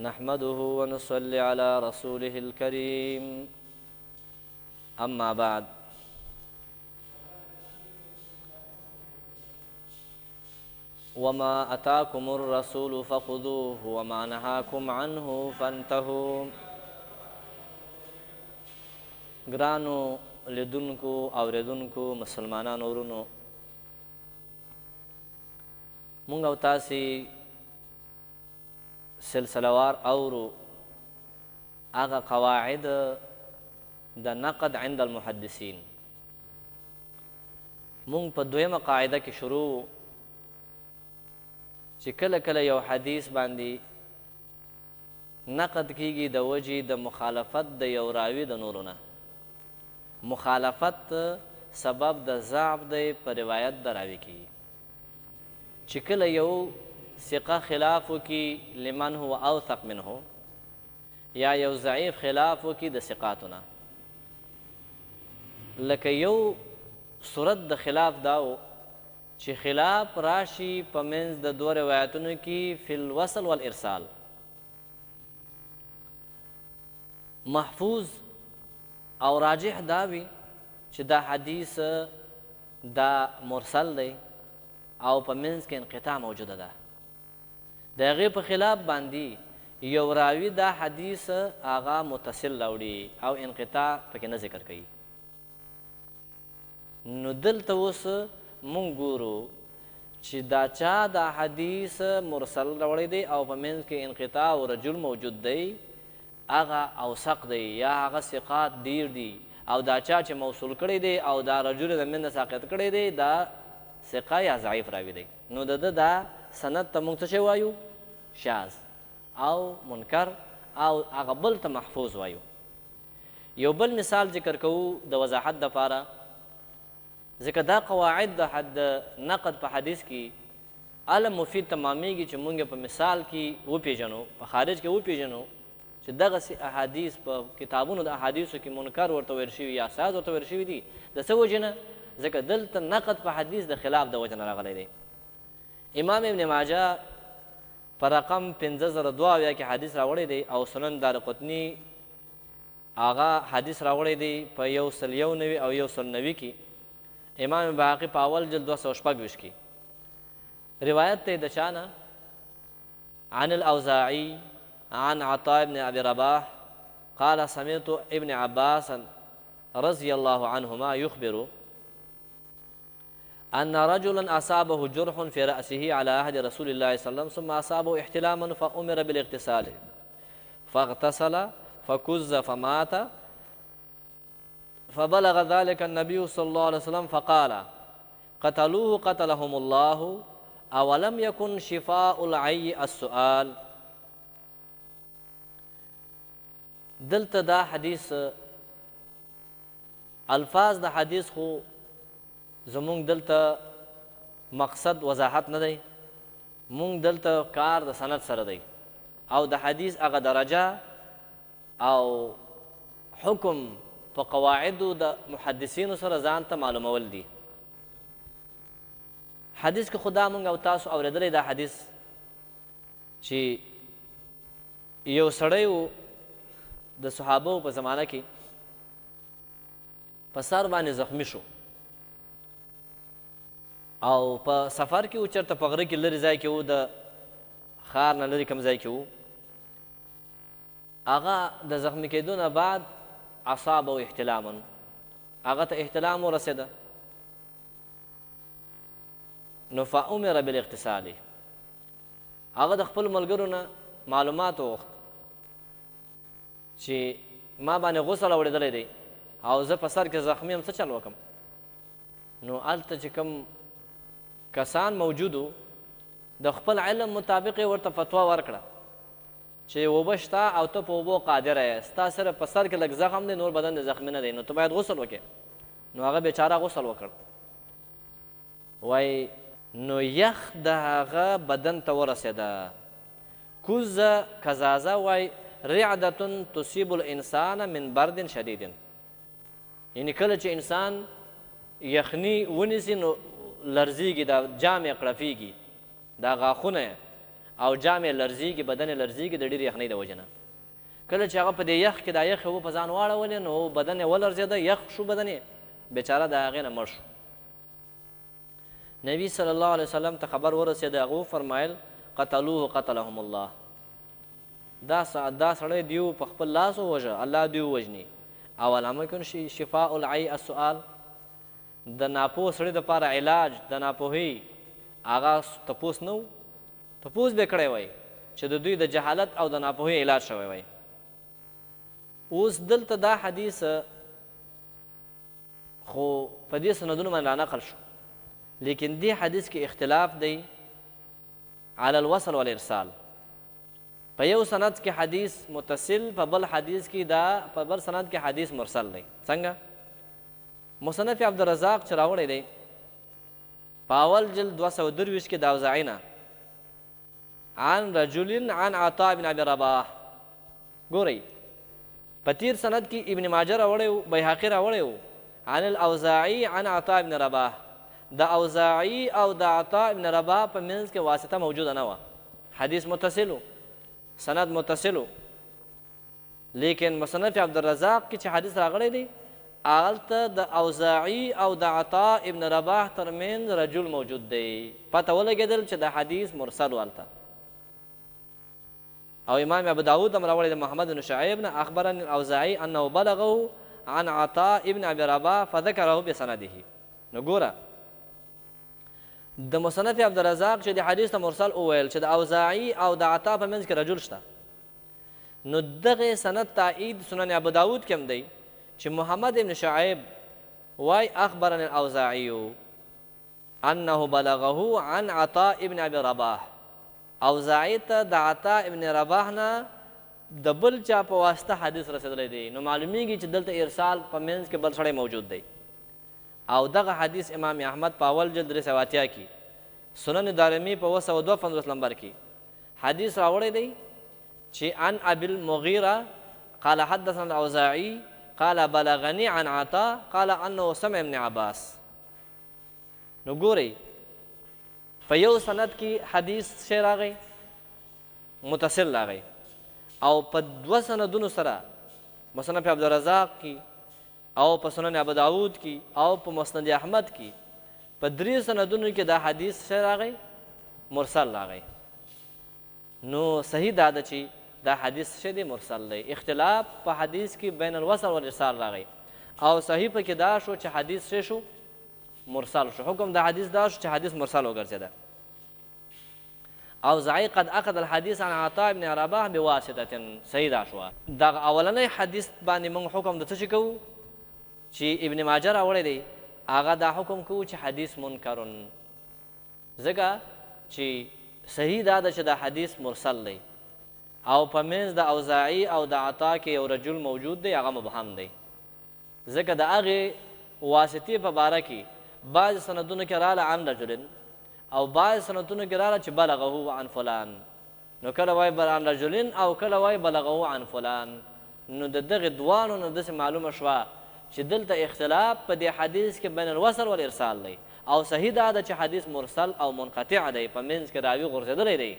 نحمده ونصلي على رسوله الكريم أما بعد وما أتاكم الرسول فخذوه وما نهاكم عنه فانتهوا. ګرانو لیدونکو اوریدونکو مسلمانانو ورونو، مونږ او تاسې سلسلوار اورو هغه قواعد د نقد عند المحدثین. مونږ په دویمه قاعده کې شروع چې کله کله یو حدیث باندې نقد کیږي د وجې د مخالفت د یو راوي د نورو نه. مخالفت سبب د ضعف دی په روایت د راوي کې، چې کله یو ثقه خلاف وکړي لمن هو اوثق منه، یا یو ضعیف خلاف وکړي د ثقاتو نه. لکه یو صورت د خلاف داو چې خلاف راشي په منځ د دوه روایتونو کې فی الوصل والارسال. محفوظ او راجح دا وي چې دا حدیث دا مرسل دی او په منځ کې انقطاع موجوده ده. د هغې په خلاف باندې یو راوي دا حدیث هغه متصل راوړي او انقطاع پکې نه ذکر کوي. نو دلته اوس مونږ ګورو چې دا چا دا حدیث مرسل راوړی دی او په منځ کې انقطاع او رجل موجود دی، هغه اوثق دی یا هغه ثقات ډیر دي، او دا چا چې موصول کړی دی او دا رجل د منځ ساقط کړی دی دا ثقه یا ضعیف راوي دی. نو د ده دا سند ته مونږ څه شی وایو؟ شاذ او منکر، او هغه بل ته محفوظ وایو. یو بل مثال ذکر کوو د وضاحت دپاره، ځکه دا قواعد د حد نقد په حدیث کې هله مفید تمامیږي چې مونږ په مثال کې وپېژنو، په خارج کې وپېژنو چې دغسې احادیث په کتابونو د احادیثو کې منکر ورته ویل شوي یا شاذ ورته ویل شوي دي. د څه وجې نه؟ ځکه دلته نقد په حدیث د خلاف د وجې نه راغلی دی. امام ابن ماجه په رقم 5002 کې حدیث راوړی دی، او سنن دارقطني هغه حدیث راوړی دی په 191 او 190 کې. امام باقی په اول جلد 226 کې روایت ته د چانه عن الاوزاعي عن عطاء بن ابي رباح قال سمعت ابن عباس رضي الله عنهما يخبر أن رجلا أصابه جرح في رأسه على عهد رسول الله صلى الله عليه وسلم، ثم أصابه احتلاما فأمر بالاغتسال فاغتسل فكز فمات، فبلغ ذلك النبي صلى الله عليه وسلم فقال قتلوه قتلهم الله أولم يكن شفاء العي السؤال. دلته دا حدیث الفاظ د حدیث خو زمونږ دلته مقصد وضاحت نه دی، مونږ دلته کار د سند سره دی او د حدیث هغه درجه او حکم په قواعدو د محدثینو سره ځان ته معلومول دي. حدیث کې خدا مونږ او تاسو اورېدلی دا حدیث چې یو سړی و د صحابو په زمانه کې په سر باندې زخمی شو، او په سفر کې و چېرته په غره کې لرې ځای کې و، د ښار نه لرې کم ځای کې و. هغه د زخمی کېدو نه بعد اصابه احتلاما، هغه ته احتلام ورسېده. نو فامر بالاغتسال، هغه د خپل ملګرو نه معلومات وغوښت چې ما باندې غسل اورېدلی دی او زه په سر کې زخمی یم، څه چل وکړم؟ نو هلته چې کوم کسان موجودو د خپل علم مطابق یې ورته فتوا ورکړه چې اوبه شته او ته په اوبو قادره یې، ستا صرف په سر کې لږ زخم دی، نور بدن د زخمی نه دی، نو ته باید غسل وکړې. نو هغه بیچاره غسل وکړ. وایي نو یخ د هغه بدن ته ورسېده. کوزه کزازه وایي رعدة تصیب الانسان من برد شدید، یعنی کله چې انسان یخني ونیسي نو لرزیږي، دا جام یې قړفیږي، دا غاښونه او جامې لرزیږي بدن یې لرزیږي د ډېرې یخنۍ د وجې نه کله چې هغه په دې یخ کې دا یخ اوبه په ځان واړولې نو بدن یې ولرزېده یخ شو بدن یې بیچاره د هغې نه مړ شو نبی صلی الله علیه وسلم ته خبر ورسېد هغه وفرمایل قتلوه قتلهم الله دا سړی دیو په خپل لاس ووژه الله دیو وژني او علامه کن شفاء العی السؤال د ناپوه سړي دپاره علاج د ناپوهۍ هغه تپوس نه و تپوس به کړی وای چې د دوی د جهالت او د ناپوهۍ علاج شوی وای اوس دلته دا حدیث خو په دې سندونو باندې رانقل شو لیکن دې حدیث کې اختلاف دی علی الوصل والارسال په یو سند کې حدیث متصل په بل حدیث کې دا په بل سند کې حدیث مرسل دی څنګه مصنف عبدالرزاق چې راوړی دی په اول جلد 223 کې د اوزاعي نه عن رجل عن عطاء بن ابي رباح ګورئ په تیر سند کې ابن ماجه راوړی و بیهقي راوړی و عن الاوزاعي عن عطاء بن رباح د اوزاعي او د عطاء بن رباح په منځ کې واسطه موجوده نه وه حدیث متصل سند متصل لیکن مصنف عبدالرزاق کې چې حدیث راغلی دی هلته د اوزاعي او د عطاء ابن رباح ترمنځ رجل موجود دی پته ولګېدل چې د حدیث مرسل هلته او امام ابو داود هم راوړی د محمد بن شعیب نه اخبرني الاوزاعي انه بلغه عن عطاء ابن ابي رباح فذكره بسنده نو ګوره د مصنف عبدالرزاق چې د حدیث ته مرسل وویل چې د اوزاعي او د عطا په منځ کې رجل شته نو دغه سند تایید سنن ابو داود کې هم دی چې محمد ابن شعیب وای اخبرنا الاوزاعي انه بلغه عن عطاء ابن ابي رباح اوزاعي ته د عطاء ابن رباح نه د بل چا په واسطه حدیث رسېدلی دی نو معلومیږي چې دلته ارسال په منځ کې بل سړی موجود دی او دغه حدیث امام احمد په اول جلد 380 کې سنن دارمی په 252 نمبر کې حدیث راوړی دی چې عن ابي المغیره قال حدثنا الاوزاعي قال بلغني عن عطاء قال انه سمع ابن عباس نو ګورئ په یو سند کې حدیث شی راغی متصل راغی او په دوه سندونو سره مصنف عبدالرزاق کې او په سنن ابو داود کې او په مسند احمد کې په درې سندونو کې دا حدیث شی راغی مرسل راغی نو صحیح دا ده چې دا حدیث شی دی مرسل دی اختلاف په حدیث کې بین الوصل والارسال راغی او صحیح پکې دا شو چې حدیث شی شو مرسل شو حکم د حدیث دا شو چې حدیث مرسل وګرځېده اوزاعي قد اخذ الحديث عن عطاء بن رباح بواسطه صحیح دا شو دغه اولنی حدیث باندې موږ حکم د څه شي کوو چې ابن ماجه راوړی دی هغه دا حکم کوو چې حدیث منکرن ځکه چې صحیح دا ده چې دا حدیث مرسل دی او په منځ د اوزاعي او د عطا کې یو رجل موجود دی هغه مبهم دی ځکه د هغې واسطې په باره کې بعض سندونو کې راله عن رجل او بعض سندونو کې راله چې بلغه عن فلان نو کله وایي عن رجل او کله وایي بلغه عن فلان نو د دغې دوانو نه داسې معلومه شوه چې دلته اختلاف په دې حدیث کې بین الوصل والارسال دی او صحیح دا ده چې حدیث مرسل او منقطع دی په منځ کې راوي غورځېدلی دی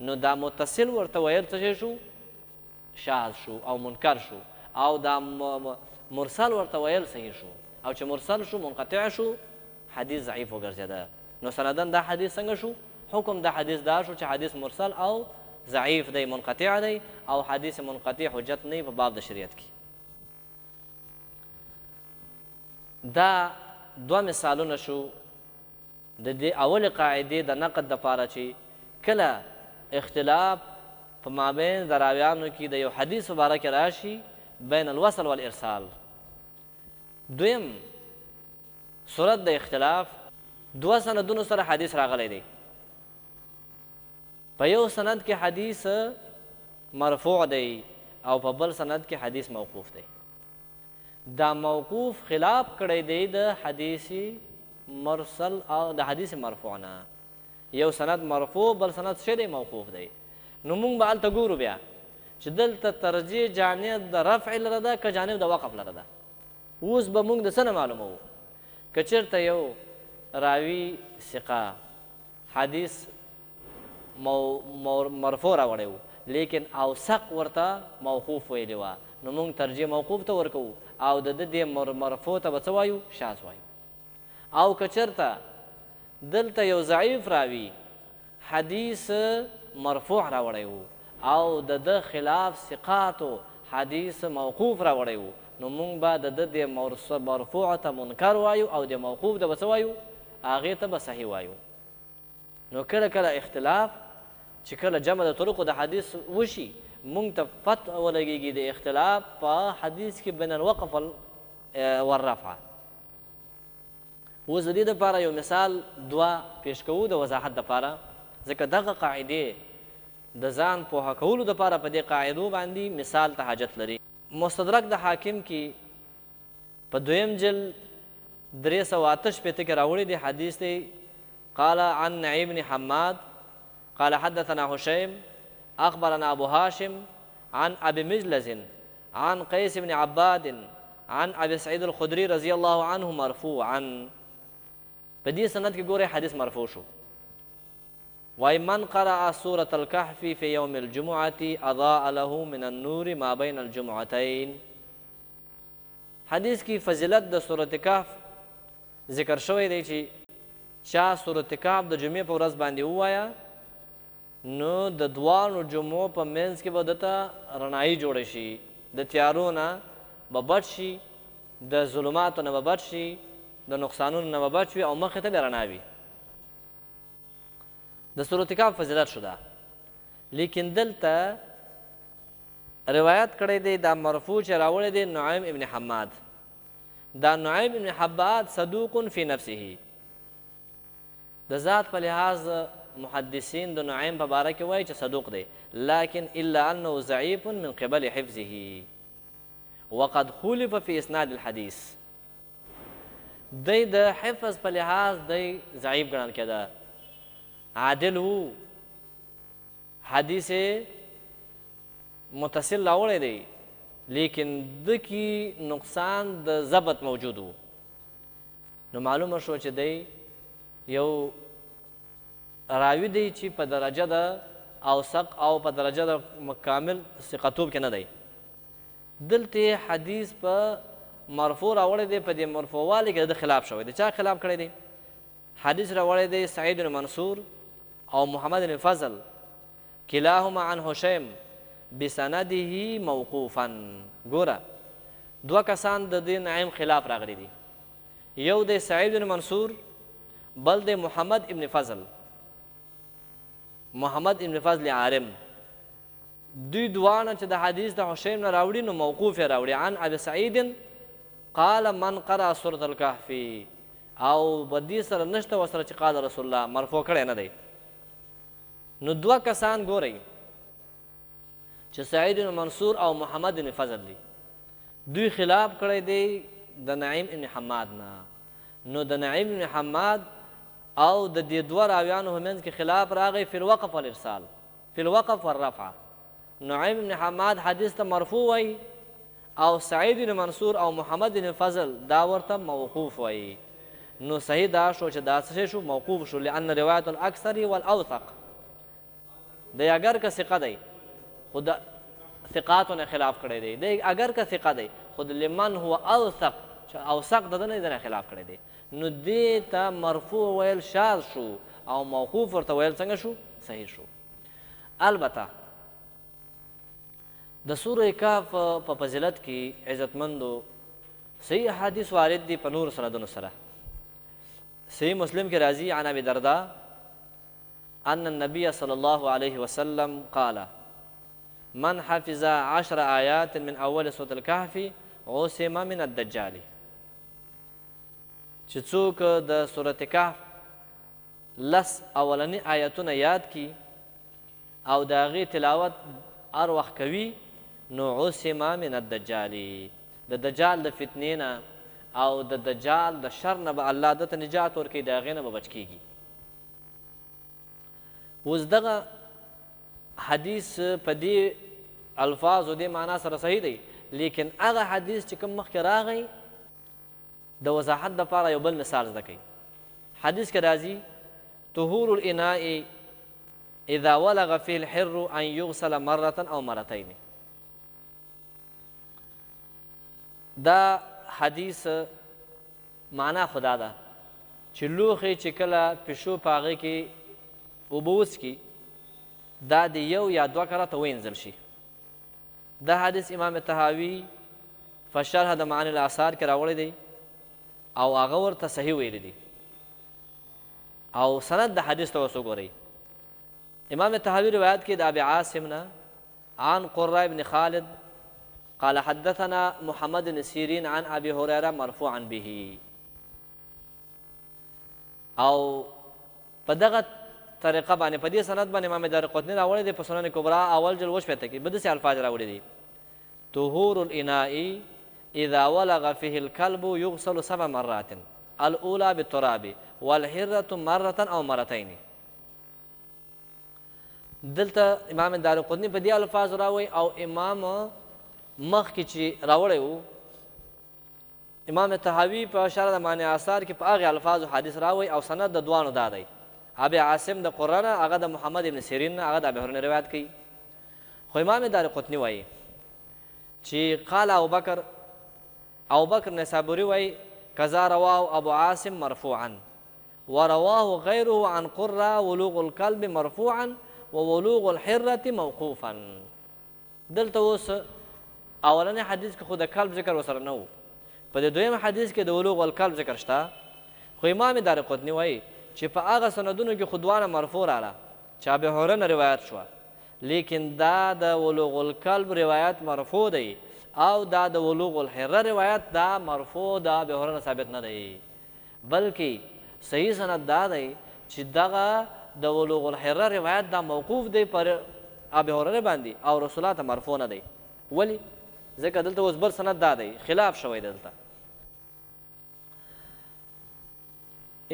نو دا متصل ورته ویل څه شو شاذ شو او منکر شو او دا مرسل ورته ویل صحیح شو او چې مرسل شو منقطع شو حدیث ضعیف وګرځېده نو سندن دا حدیث څنګه شو حکم دا حدیث دا شو چې حدیث مرسل او ضعیف دی منقطع دی او حدیث منقطع حجت نه په باب د شریعت کې دا دوه مثالونه شو د دې اول قاعدې د نقد دپاره چې کله اختلاف په مابین د راویانو کې د یو حدیث مبارک راشي بین الوصل والارسال دویم صورت د اختلاف دوه سندونو سره حدیث راغلی دی په یو سند کې حدیث مرفوع دی او په بل سند کې حدیث موقوف دی دا موقوف خلاف کړی دی د حدیث مرسل او د حدیث مرفوع نه یو سند مرفوع بل سند څه دی موقوف دی نو موږ به هلته ګورو بیا چې دلته ترجیح جانب د رفع لره ده که جانب د وقف لره ده اوس به موږ د څه نه معلوموو که چېرته یو راوي ثقه حدیث مرفوع راوړی و لیکن اوثق ورته موقوف ویلې وه نو موږ ترجیح موقوف ته ورکوو او د ده دې مرفوع ته به څه وایو شاذ وایو او که چېرته دلته یو ضعیف راوي حدیث مرفوع راوړی و او د ده خلاف ثقاتو حدیث موقوف راوړی و نو موږ به د ده د مرفوع ته منکر وایو او د موقوف ته به څه وایو هغې ته به صحیح وایو نو کله کله اختلاف چې کله جمع د طرقو د حدیث وشي موږ ته فتح ولګېږي د اختلاف په حدیث کې بین الوقف والرفع اوس د دې دپاره یو مثال دوه پیش کوو د وضاحت دپاره ځکه دغه قاعدې د ځان پوهه کولو دپاره په دې قاعدو باندې مثال ته حاجت لري مستدرک د حاکم کې په دویم جلد 388 کې راوړی دی حدیث دی قال عن نعيم بن حماد قال حدثنا هشيم أخبرنا أبو هاشم عن أبي مجلس عن قيس بن عباد عن أبي سعيد الخدري رضي الله عنه مرفوعا په دې سند کې ګورئ حدیث مرفوع شو وای من قرأ سورة الكهف في يوم الجمعة أضاء له من النور ما بين الجمعتين حدیث کی فضیلت د سورة کهف ذکر شوی دی چې چا سورة کهف د جمعې په ورځ باندې ووایه نو د دوانو جمعو په منځ کې به دته رڼایي جوړه شي د تیارو نه به بچ شي د ظلماتو نه به بچ شي د نقصانونو نه به بچ وي او مخې ته به رڼا وي د سورة کهف فضیلت شو ده لیکن دلته روایت کړی دی دا مرفوع چې راوړی دی نعیم ابن حماد دا نعیم ابن حماد صدوق فی نفسه د ذات په لحاظ محدثین د نعیم په باره کې وایي چې صدوق دی لكن الا انه ضعیف من قبل حفظه وقد خولف في اسناد الحديث دی د حفظ په لحاظ دی ضعیف ګڼل کېده عادل وو حدیث متصل راوړی دی لیکن د کې نقصان د ضبط موجود و نو معلومه شو چې دی یو راوی دی چې په درجه د اوثق او په درجه د کامل ثقتوب کې نه دی دلته حدیث په مرفوع راوړی دی په دې مرفوعوالي کې د خلاف شوی دی چا خلاف کړی دی حدیث راوړی دی سعید بن منصور او محمد بن فضل کلاهما عن هشیم بسنده موقوفا ګوره دوه کسان د دې نعیم خلاف راغلی دي یو دی سعید بن منصور بل دی محمد ابن فضل محمد ابن فضل عارم دوی دوانه چې د حدیث د هشیم نه راوړي نو موقوف یې راوړي عن ابي سعید قال من قرأ سورة الكهف او بدی سره نشته وسره چې قال رسول الله مرفوع کړی نه دی نو دوه کسان ګورئ چې سعید بن منصور او محمد بن فضل دی دوی خلاف کړی دی د نعیم ابن حماد نه نو د نعیم ابن حماد او د دې دوه راویانو منځ کې خلاف راغی فی الوقف والارسال فی الوقف والرفع نعیم ابن حماد حدیث ته مرفوع وایي او سعید بن منصور او محمد بن فضل دا ورته موقوف وایي نو صحیح دا شو چې دا څه شو موقوف شو لأن روایت الاکثر والاوثق دی اگر که ثقه دی خود ثقاتو نه خلاف کړی دی اگر که ثقه دی خود لمن هو اوثق اوثق د نه نه خلاف کړی دی نو دې ته مرفوع ویل شاذ شو او موقوف ورته ویل څنګه شو صحیح شو البته د سوره کهف په فضیلت کې عزتمندو صحیح حدیث وارد دی په نور سندونو سره صحیح مسلم کې راځي عن ابي درداء ان النبي صلى الله عليه وسلم قال من حفظ 10 آيات من اول سورة الكهف عصم من الدجال چې څوک د سورة کهف لس اولنی آیاتونه یاد کی او د هغې تلاوت هر وخت کوي نو عصم من الدجال د دجال د فتنې نه او د دجال د شر نه به الله دته نجات ورکوي د هغې نه به بچ کیږي اوس دغه حدیث په دې الفاظ او دې معنا سره صحیح دی لیکن هغه حدیث چې کوم مخکې راغی د وضاحت دپاره یو بل مثال زده کوي حدیث کې راځي طهور الاناء اذا ولغ فيه الحر ان يغسل مرة او مرتين. دا حدیث معنا خدا ده چې لوښی چې کله پیشو په هغې کې اوبه وڅکي دا د یو یا دوه کرته وینځل شي. دا حدیث امام طحاوي په شرح د معانی الاثار کې راوړی دی او هغه ورته صحیح ویلی دی او سند د حدیث ته اوس وګورئ. امام طحاوي روایت کې د ابي عاصم نه عن قرة بن خالد قال حدثنا محمد بن سيرين عن ابي هريره مرفوعا به. او په دغه طریقه باندې په دې سند باندې امام دارقطني راوړی دی په سنن کبرا اول جل وشپته کې بدسي الفاظ راوړي دي طهور الاناء اذا ولغ فيه الكلب يغسل 7 مرات الاولى بالتراب والحرة مرة او مرتين. دلته امام دارقطني په دې الفاظ راوړي او امام مخکې چې راوړی وو امام طحاوي په شرح د معانی اثار کې په هغې الفاظو حدیث راوړي او سند د دوانو دا دی. ابي عاصم د قرة نه هغه د محمد بن سیرین نه هغه د ابي هريره روایت کوي. خو امام دارقطني وایي چې قال ابو بکر نسابوري وایي کذا رواه ابو عاصم مرفوعا ورواه غيره عن قرة ولوغ الكلب مرفوعا وولوغ الحرة موقوفا. دلته اوس اولنی حدیث کې خو د کلب ذکر وسره نه و، په د دویم حدیث کې د ولوغ الکلب ذکر شته. خو امام دارقطني وایي چې په هغه سندونو کې خو دواړه مرفوع راغله چې ابي هريره نه روایت شوه، لیکن دا د ولوغ الکلب روایت مرفوع دی او دا د ولوغ الحره روایت دا مرفوع د ابي هريره ثابت نه دی، بلکې صحیح سند دا دی چې دغه د ولوغ الحره روایت دا موقوف دی پر ابي هريره باندې او رسول الله ته مرفوع نه دی. ولی؟ ځکه دلته اوس بل سند دا دی خلاف شوی دلته.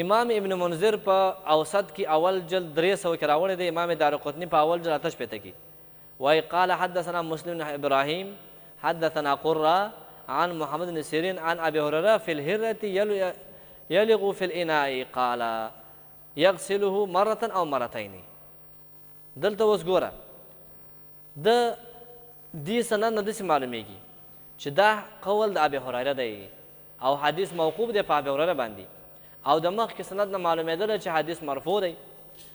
امام ابن منذر په اوسط کې اول جلد 300 کې راوړی دی. امام دارقطني په اول جلد 8 کې وایي قال حدثنا مسلم بن ابراهيم حدثنا قرة عن محمد بن سيرين عن ابي هريره في الهرة يلغ في الاناء قال يغسله مرة او مرتين. دلته اوس ګوره د دې سند نه داسې معلومیږي چې دا قول د ابي هريره دی او حدیث موقوف دی په ابي هريره باندې او د مخکې سند نه معلومېدله چې حدیث مرفوع دی.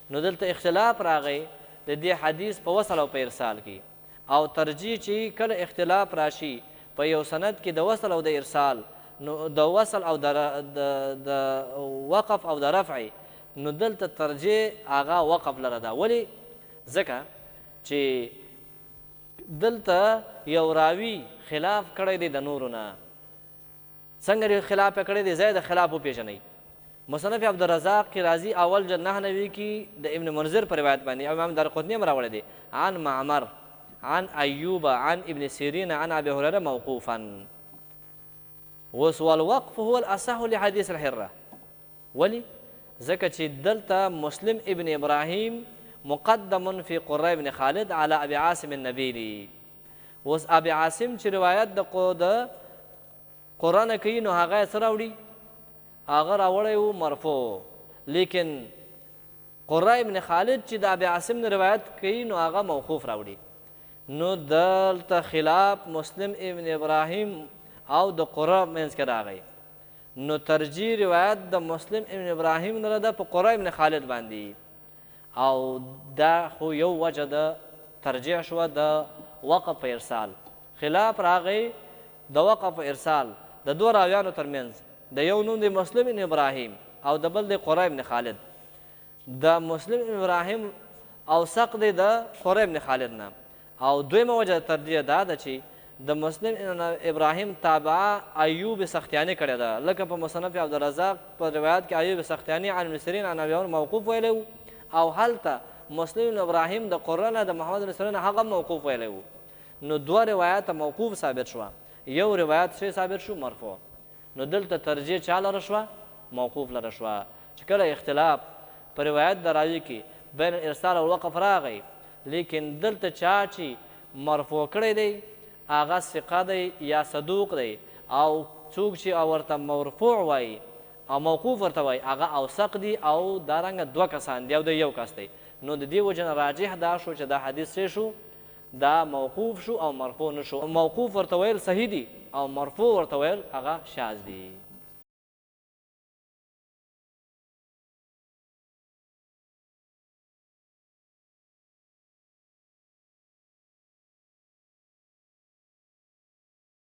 نو دلته اختلاف راغی د دې حدیث په وصل او په ارسال کې او ترجیح چې کله اختلاف راشي په یو سند کې د وصل او د ارسال نو د وصل او د وقف او د رفع نو دلته ترجیح هغه وقف لره ده. ولی؟ ځکه چې دلته یو راوي خلاف کړی دی د نورو نه. څنګه خلاف کړی دی؟ ځای د خلاف وپېژنئ. مصنف عبدالرزاق کی رازی اول جل 9 نوی کی د ابن منذر پر روایت باندې امام دارقطنی هم راوړی دی عن معمر عن ایوب عن ابن سیرین عن ابي هريره موقوفا. والوقف هو الاصح لحديث الحره. ولی؟ ځکه چې دلته مسلم ابن ابراهیم مقدم في قرة ابن خالد على ابي عاصم النبيلي. اوس ابي عاصم چې روایت د قرآن کوي نو هغه سره راوړي هغه راوړی و مرفوع، لیکن قرة ابن خالد چې د ابي عاصم نه روایت کوي نو هغه موقوف راوړي. نو دلته خلاف مسلم ابن ابراهیم او د قرة منځ کې راغی نو ترجیح روایت د مسلم ابن ابراهیم نه ده په قرة ابن خالد باندې او دا خو یو وجه د ترجیح شوه د وقف په ارسال. خلاف راغی د وقف ارسال د دوه راویانو ترمنځ د یو نوم د مسلم ابن ابراهیم او د بل د قرة ابن خالد. د مسلم ابن ابراهیم اوثق دی د قرة ابن خالد نه او دویمه وجه ترجیح دا ده چې د مسلم ابراهیم تابعه ایوب سختیانی کړې ده، لکه په مصنف عبدالرزاق په روایت کې ایوب سختیانی عن ابن سیرین عن ابي هريره موقوف ویلی او هلته مسلم ابراهیم د قرة نه د محمد بن سیرین هغه موقوف ویلی و. نو دوه روایت موقوف ثابت شوه، یو روایت څه ثابت شو؟ مرفوع. نو دلته ترجیح چا لره شوه؟ موقوف لره شوه. چې کله اختلاف په روایت د راوي کې بین ارسال او وقف راغی لیکن دلته چا چې مرفوع کړی دی هغه ثقه دی یا صدوق دی او څوک چې ورته مرفوع وایي او موقوف ورته وایي هغه اوثق دي او دارنګه دوه کسان دي او د یو کس دی نو د دې وجه نه راجح دا شو چې دا حدیث څه شو دا موقوف شو او مرفوع نه شو موقوف ورته ویل صحیح دي او مرفوع ورته ویل هغه شاذ دي